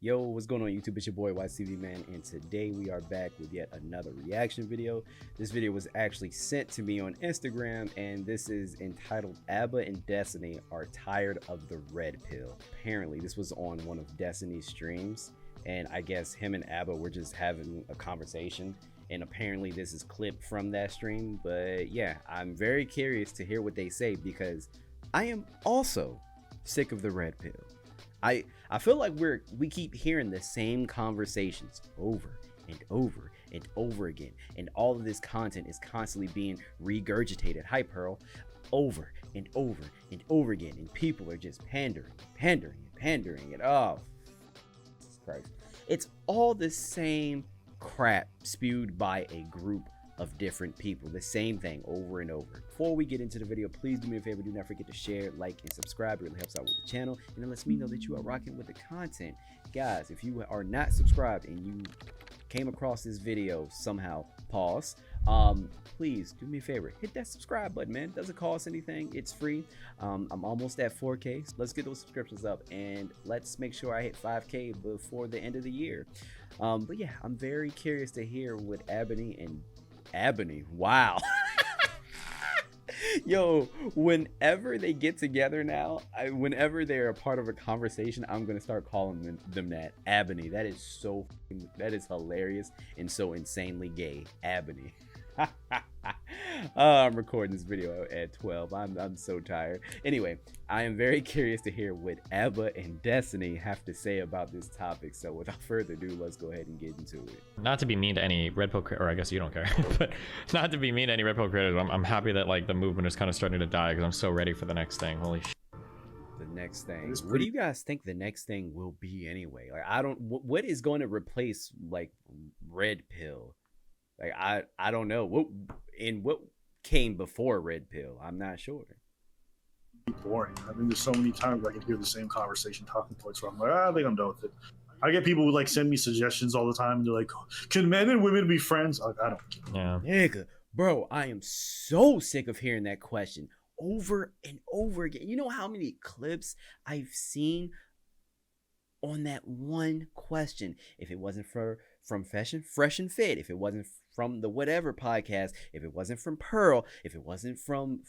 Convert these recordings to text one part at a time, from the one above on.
Yo, what's going on YouTube? It's your boy WattsTV, man, and today we are back with yet another reaction video. This video was actually sent to me on Instagram, and this is entitled "ABBA and Destiny Are Tired of the Red Pill." Apparently this was on one of Destiny's streams, and I guess him and ABBA were just having a conversation, and apparently this is clipped from that stream. But yeah, I'm very curious to hear what they say, because I am also sick of the red pill. I feel like we keep hearing the same conversations over and over and over again, and all of this content is constantly being regurgitated, hi Pearl, over and over and over again, and people are just pandering and oh Jesus Christ, it's all the same crap spewed by a group of different people, the same thing over and over. Before we get into the video, please do me a favor, do not forget to share, like, and subscribe. It really helps out with the channel, and it lets me know that you are rocking with the content. Guys, if you are not subscribed and you came across this video somehow, pause, please do me a favor, hit that subscribe button, man. It doesn't cost anything, it's free. I'm almost at 4K, so let's get those subscriptions up, and let's make sure I hit 5K before the end of the year. But yeah, I'm very curious to hear what Ebony, wow. Yo, whenever they get together now, whenever they're a part of a conversation, I'm gonna start calling them that, Ebony. That is hilarious and so insanely gay, Ebony. I'm recording this video at 12. I'm so tired. Anyway, I am very curious to hear what ABBA and Destiny have to say about this topic. So without further ado, let's go ahead and get into it. Not to be mean to any Red Pill, or I guess you don't care, but not to be mean to any Red Pill creators, I'm happy that like the movement is kind of starting to die, because I'm so ready for the next thing. Holy shit. The next thing. What do you guys think the next thing will be anyway? Like, what is going to replace like Red Pill? Like, I don't know what came before Red Pill. I'm not sure. Boring. I mean, there's so many times I can hear the same conversation, talking points where I'm like, I think I'm done with it. I get people who like send me suggestions all the time, and they're like, can men and women be friends? I don't care. Yeah. Nigga, bro, I am so sick of hearing that question over and over again. You know how many clips I've seen on that one question? If it wasn't from Fresh and Fit, if it wasn't from the whatever podcast, if it wasn't from Pearl, if it wasn't from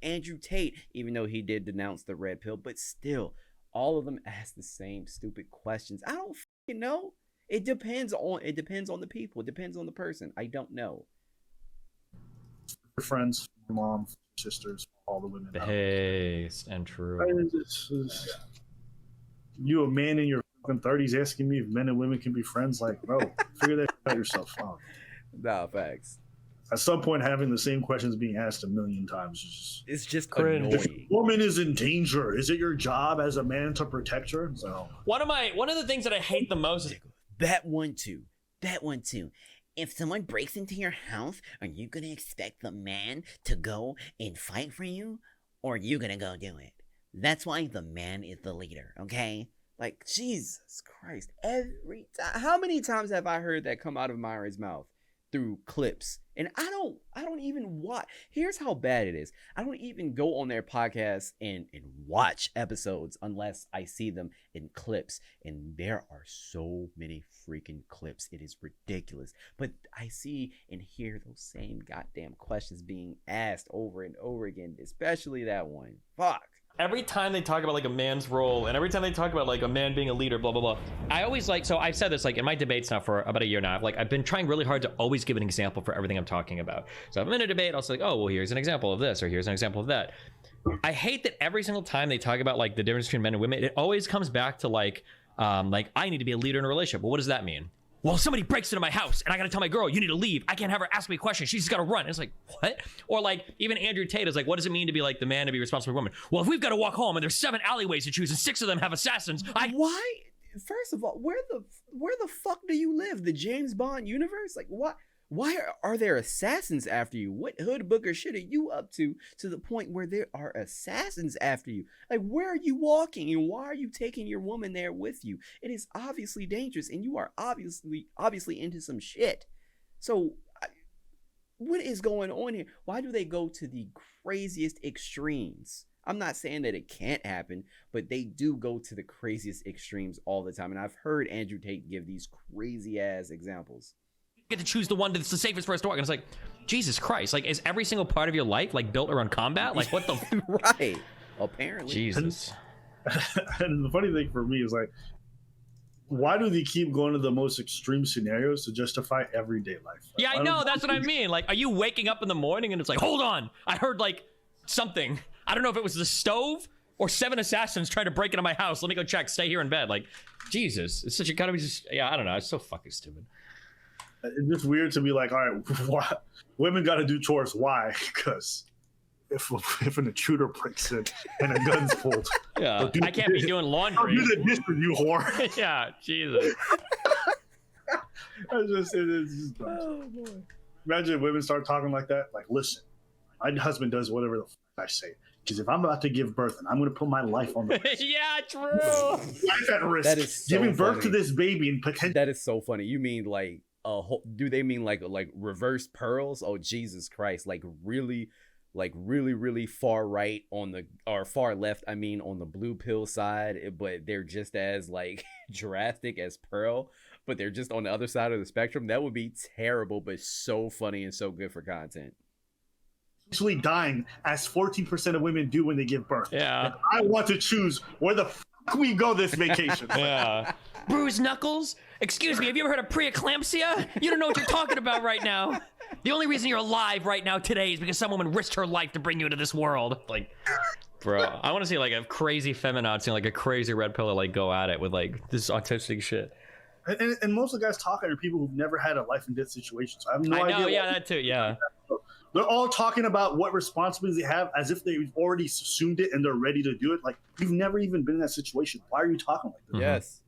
Andrew Tate, even though he did denounce the red pill, but still, all of them ask the same stupid questions. I don't fucking know. It depends on the people. It depends on the person. I don't know. Your friends, your mom, sisters, all the women. Based and true. You a man in your fucking 30s asking me if men and women can be friends? Like, bro, figure that out yourself. Oh. Nah, facts. At some point, having the same questions being asked a million times it's just cringe. If a woman is in danger, is it your job as a man to protect her? So one of the things that I hate the most is that one too. If someone breaks into your house, are you gonna expect the man to go and fight for you, or are you gonna go do it? That's why the man is the leader, okay? Like, Jesus Christ. Every time. How many times have I heard that come out of Myra's mouth? Through clips. And I don't even watch. Here's how bad it is. I don't even go on their podcast and watch episodes unless I see them in clips. And there are so many freaking clips. It is ridiculous. But I see and hear those same goddamn questions being asked over and over again, especially that one. Fuck. every time they talk about like a man's role, and every time they talk about like a man being a leader, blah blah blah, I always like, so I've said this like in my debates now for about a year now, I've been trying really hard to always give an example for everything I'm talking about. So if I'm in a debate, I'll say like, oh well, here's an example of this, or here's an example of that. I hate that every single time they talk about like the difference between men and women, it always comes back to like I need to be a leader in a relationship. Well, what does that mean? Well, if somebody breaks into my house and I gotta tell my girl, you need to leave, I can't have her ask me questions, she's just gotta run. And it's like, what? Or like, even Andrew Tate is like, what does it mean to be like the man to be responsible for women? Well, if we've gotta walk home and there's 7 alleyways to choose and 6 of them have assassins, Why? First of all, where the fuck do you live? The James Bond universe? Like, what? Why are there assassins after you? What hood book or shit are you up to the point where there are assassins after you? Like, where are you walking and why are you taking your woman there with you? It is obviously dangerous and you are obviously into some shit. So what is going on here? Why do they go to the craziest extremes? I'm not saying that it can't happen, but they do go to the craziest extremes all the time. And I've heard Andrew Tate give these crazy ass examples. You get to choose the one that's the safest for us to walk. And it's like, Jesus Christ. Like, is every single part of your life like built around combat? Like, what the? Right. Apparently. Jesus. And the funny thing for me is like, why do they keep going to the most extreme scenarios to justify everyday life? Like, Yeah, I know. That's what I mean. Like, are you waking up in the morning and it's like, hold on, I heard like something. I don't know if it was the stove or 7 assassins trying to break into my house. Let me go check. Stay here in bed. Like, Jesus, it's such a kind of just, yeah, I don't know. It's so fucking stupid. It's just weird to be like, all right, why? Women got to do chores. Why? Because if an intruder breaks in and a gun's pulled, Yeah, I can't be doing laundry. do the dish for you, whore. Yeah, Jesus. It's just dumb. Oh boy. Imagine if women start talking like that. Like, listen, my husband does whatever the I say. Because if I'm about to give birth and I'm going to put my life on the risk, Yeah, true. life at risk. That is so giving birth funny. to this baby and potential. That is so funny. You mean like do they mean like reverse pearls? Oh Jesus Christ. Like really far right on the, or far left, I mean, on the blue pill side, but they're just as like drastic as Pearl, but they're just on the other side of the spectrum. That would be terrible, but so funny and so good for content. Actually dying, as 14% of women do when they give birth. Yeah. And I want to choose where the fuck we go this vacation. Yeah. Bruised knuckles? Excuse me, have you ever heard of preeclampsia? You don't know what you're talking about right now. The only reason you're alive right now today is because some woman risked her life to bring you into this world. Like, bro, I want to see like a crazy feminazi, like a crazy red pill, like go at it with like this autistic shit. And most of the guys talking are people who've never had a life and death situation. So I have no idea. I know, yeah, that too, yeah. They're all talking about what responsibilities they have as if they've already assumed it and they're ready to do it. Like, you've never even been in that situation. Why are you talking like this? Yes.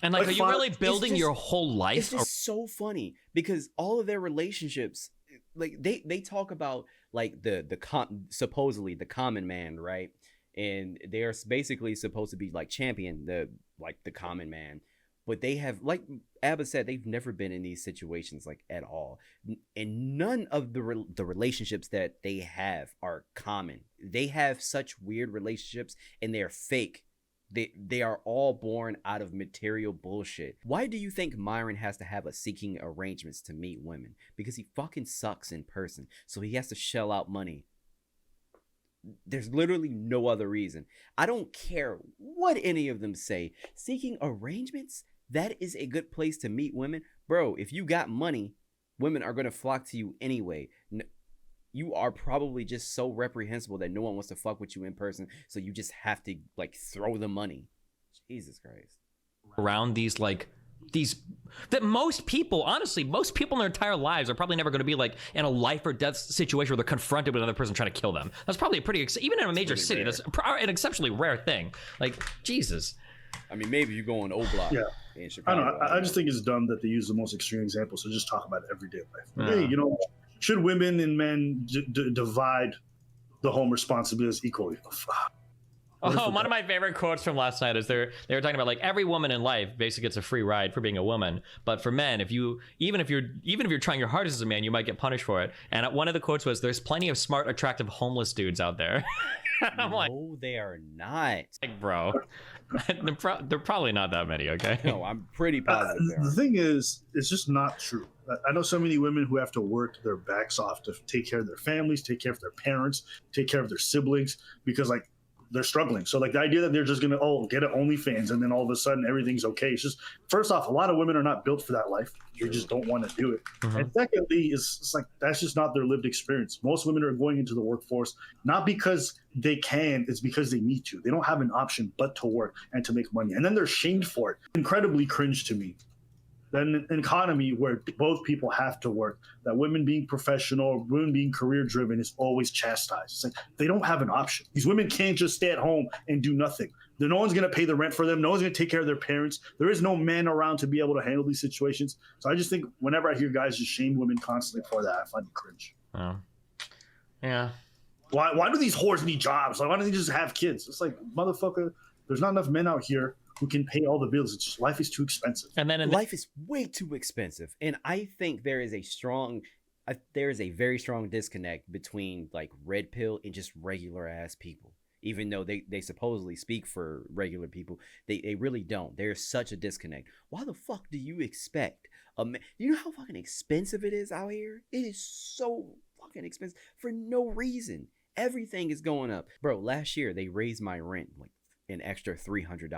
And like, Like, are you really building just- your whole life? It's just so funny because all of their relationships, like they talk about like supposedly the common man, right? And they are basically supposed to be like champion the common man, but they have, like Abba said, they've never been in these situations like at all, and none of the relationships that they have are common. They have such weird relationships and they're fake. They are all born out of material bullshit. Why do you think Myron has to have a seeking arrangements to meet women? Because he fucking sucks in person, so he has to shell out money. There's literally no other reason. I don't care what any of them say. Seeking arrangements, that is a good place to meet women. Bro, if you got money, women are going to flock to you anyway. You are probably just so reprehensible that no one wants to fuck with you in person, so you just have to like throw the money. Jesus Christ. Around these like that most people, honestly, most people in their entire lives are probably never going to be like in a life or death situation where they're confronted with another person trying to kill them. That's probably a pretty, even in a major city, that's an exceptionally rare thing. Like, Jesus. I mean, maybe you go on O Block in I Chicago. don't know. I just think it's dumb that they use the most extreme examples to just talk about everyday life. Yeah. Hey, should women and men divide the home responsibilities equally? Oh, one of my favorite quotes from last night is they were talking about like every woman in life basically gets a free ride for being a woman, but for men, even if you're trying your hardest as a man, you might get punished for it. And one of the quotes was, "There's plenty of smart, attractive homeless dudes out there." I'm like, no, they are not. like, bro, they're probably not that many. Okay. No, I'm pretty positive they The are. thing is, it's just not true. I know so many women who have to work their backs off to take care of their families, take care of their parents, take care of their siblings, because like they're struggling. So like the idea that they're just gonna get an OnlyFans and then all of a sudden everything's okay. It's just, first off, a lot of women are not built for that life. They just don't want to do it. Mhm. And secondly, it's like that's just not their lived experience. Most women are going into the workforce not because they can, it's because they need to. They don't have an option but to work and to make money. And then they're shamed for it. Incredibly cringe to me. Then an economy where both people have to work, that women being professional, women being career driven is always chastised. It's like they don't have an option. These women can't just stay at home and do nothing. No one's going to pay the rent for them. No one's going to take care of their parents. There is no man around to be able to handle these situations. So I just think whenever I hear guys just shame women constantly for that, I find it cringe. Oh. Yeah. Why do these whores need jobs? Like, why don't they just have kids? It's like, motherfucker, there's not enough men out here who can pay all the bills. It's just, life is too expensive. And then Life is way too expensive, and I think there is a very strong disconnect between like red pill and just regular ass people. even though they supposedly speak for regular people. They really don't. There's such a disconnect. Why the fuck do you expect a man? You know how fucking expensive it is out here? It is so fucking expensive for no reason. Everything is going up. Bro, last year they raised my rent like an extra $300.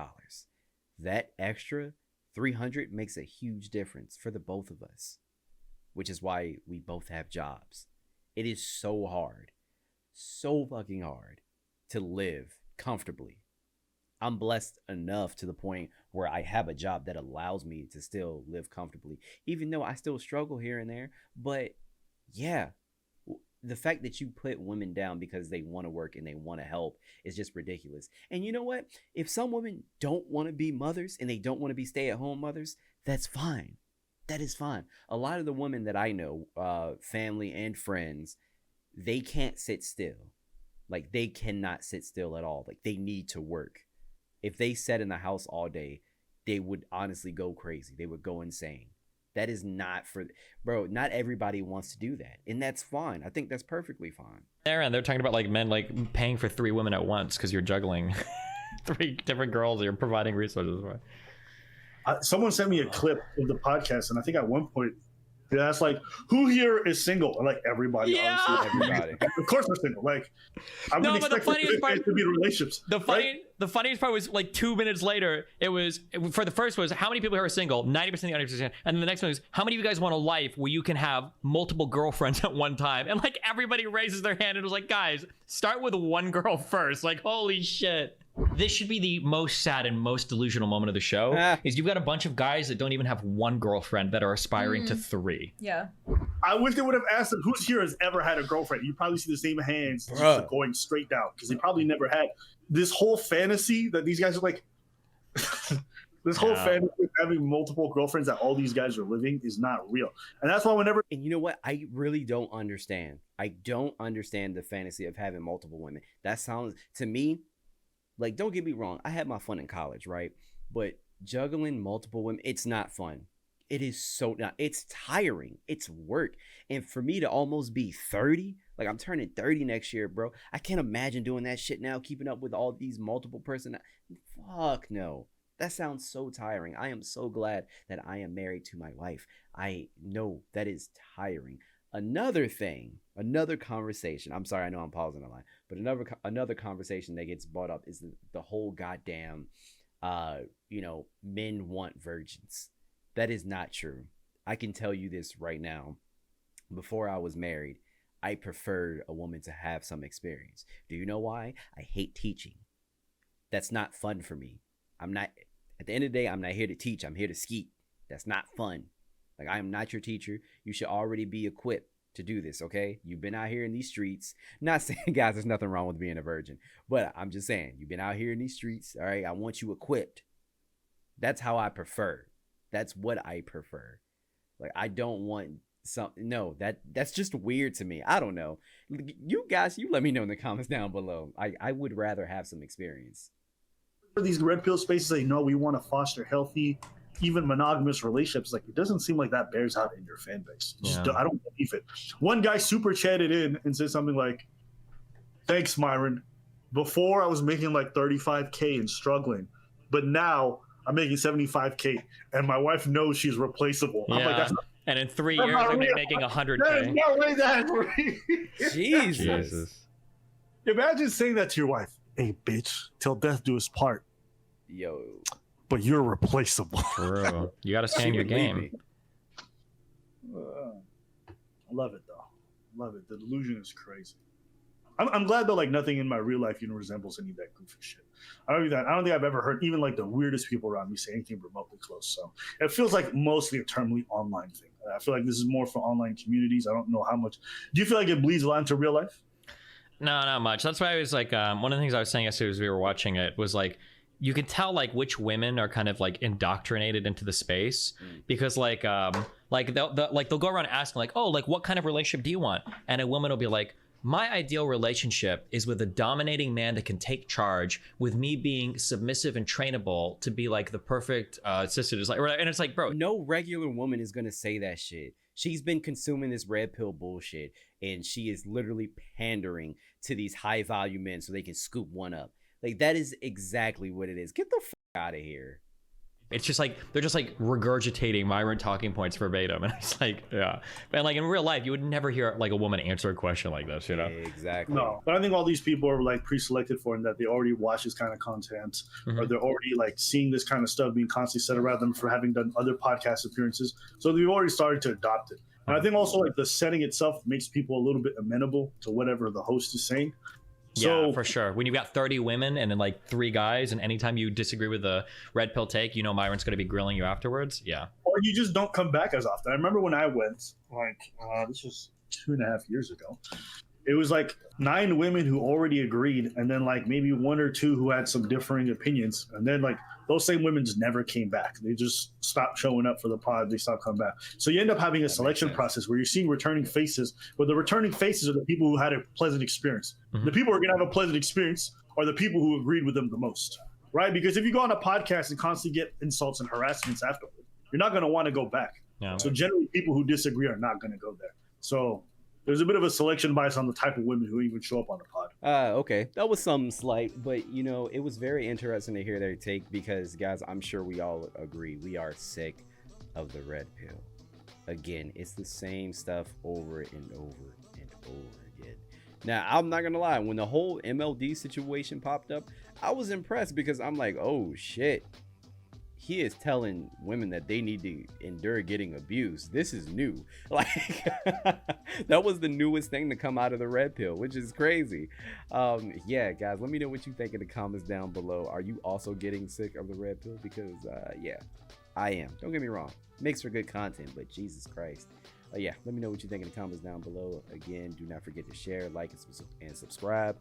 That extra $300 makes a huge difference for the both of us, which is why we both have jobs. It is so hard, so fucking hard to live comfortably. I'm blessed enough to the point where I have a job that allows me to still live comfortably, even though I still struggle here and there. But yeah, the fact that you put women down because they want to work and they want to help is just ridiculous. And you know what? If some women don't want to be mothers and they don't want to be stay-at-home mothers, that's fine. That is fine. A lot of the women that I know, family and friends, they can't sit still. Like, they cannot sit still at all. Like, they need to work. If they sat in the house all day, they would honestly go crazy. They would go insane. That is not for, bro, not everybody wants to do that. And that's fine. I think that's perfectly fine. And they're talking about like men like paying for 3 women at once because you're juggling 3 different girls that you're providing resources for. Someone sent me a clip of the podcast, and I think at one point they asked like, "Who here is single?" And like everybody, Yeah. obviously, everybody. Of course, we're single. Like, I would expect it to be relationships. The funniest part was like 2 minutes later. It was for the first was how many people here are single? 90% of the audience, and then the next one was how many of you guys want a life where you can have multiple girlfriends at one time? And like everybody raises their hand and was like, guys, start with one girl first. Like, holy shit. This should be the most sad and most delusional moment of the show. Is you've got a bunch of guys that don't even have one girlfriend that are aspiring to 3. Yeah. I wish they would have asked them who's here has ever had a girlfriend. You probably see the same hands just going straight down because they probably never had this whole fantasy that these guys are like. This whole fantasy of having multiple girlfriends that all these guys are living is not real, and that's why whenever. And you know what? I really don't understand. I don't understand the fantasy of having multiple women. That sounds to me. Like, don't get me wrong, I had my fun in college, right? But juggling multiple women, it's not fun. It is so not. It's tiring. It's work. And for me to almost be 30, like I'm turning 30 next year, bro. I can't imagine doing that shit now, keeping up with all these multiple person. Fuck no. That sounds so tiring. I am so glad that I am married to my wife. I know that is tiring. Another thing, another conversation. I'm sorry, I know I'm pausing a lot, but another conversation that gets brought up is the whole goddamn, men want virgins. That is not true. I can tell you this right now. Before I was married, I preferred a woman to have some experience. Do you know why? I hate teaching. That's not fun for me. I'm not. At the end of the day, I'm not here to teach. I'm here to skeet. That's not fun. Like, I am not your teacher. You should already be equipped to do this, okay? You've been out here in these streets. Not saying, guys, there's nothing wrong with being a virgin. But I'm just saying, you've been out here in these streets, all right? I want you equipped. That's how I prefer. That's what I prefer. Like, I don't want something. No, that's just weird to me. I don't know. You guys, you let me know in the comments down below. I would rather have some experience. For these red pill spaces, they know we want to foster healthy, even monogamous relationships. Like, it doesn't seem like that bears out in your fan base. I don't believe it. One guy super chatted in and said something like, "Thanks, Myron. Before I was making like 35K and struggling, but now I'm making 75K, and my wife knows she's replaceable." Yeah. I'm like, that's and in 3 years, I'm gonna be making 100K. There's no way that's real. Jesus. Imagine saying that to your wife. "Hey, bitch, till death do us part. Yo. But you're replaceable." True. You got to stand your game. I love it, though. Love it. The delusion is crazy. I'm glad, though, like, nothing in my real life resembles any of that goofy shit. I don't think I've ever heard even, like, the weirdest people around me say anything remotely close. So it feels like mostly a terminally online thing. I feel like this is more for online communities. I don't know how much. Do you feel like it bleeds a lot into real life? No, not much. That's why I was like, one of the things I was saying yesterday as we were watching it was like, you can tell like which women are kind of like indoctrinated into the space because like they'll go around asking like, oh, like what kind of relationship do you want? And a woman will be like, my ideal relationship is with a dominating man that can take charge, with me being submissive and trainable to be like the perfect sister. And it's like, bro, no regular woman is gonna say that shit. She's been consuming this red pill bullshit. and she is literally pandering to these high value men so they can scoop one up. Like, that is exactly what it is. Get the fuck out of here. It's just like they're just like regurgitating Myron talking points verbatim, and it's like, yeah. And like in real life, you would never hear like a woman answer a question like this, you know? Exactly. No, but I think all these people are like pre-selected for, and that they already watch this kind of content, or they're already like seeing this kind of stuff being constantly said around them for having done other podcast appearances. So they've already started to adopt it. And I think also like the setting itself makes people a little bit amenable to whatever the host is saying. So, yeah, for sure. When you've got 30 women and then like 3 guys, and anytime you disagree with the red pill take, you know Myron's going to be grilling you afterwards. Yeah. Or you just don't come back as often. I remember when I went, like, this was 2.5 years ago. It was like 9 women who already agreed, and then like maybe 1 or 2 who had some differing opinions. And then like those same women just never came back. They just stopped showing up for the pod. They stopped coming back. So you end up having a selection process where you're seeing returning faces, but the returning faces are the people who had a pleasant experience. The people who are going to have a pleasant experience are the people who agreed with them the most, right? Because if you go on a podcast and constantly get insults and harassments afterward, you're not going to want to go back. Yeah. So generally people who disagree are not going to go there. So there's a bit of a selection bias on the type of women who even show up on the pod. Okay, that was some slight, but you know, it was very interesting to hear their take, because guys, I'm sure we all agree we are sick of the red pill. Again, it's the same stuff over and over and over again. Now, I'm not gonna lie, when the whole MLD situation popped up, I was impressed, because I'm like, oh shit, he is telling women that they need to endure getting abused. This is new. Like, that was the newest thing to come out of the red pill, which is crazy. Yeah, guys, let me know what you think in the comments down below. Are you also getting sick of the red pill? Because yeah, I am. Don't get me wrong, makes for good content, but Jesus Christ. Yeah, let me know what you think in the comments down below. Again, do not forget to share, like, and subscribe.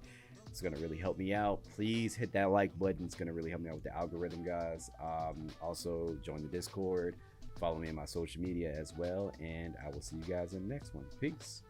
It's gonna really help me out. Please hit that like button. It's gonna really help me out with the algorithm, guys. Also join the Discord, follow me on my social media as well, and I will see you guys in the next one. Peace.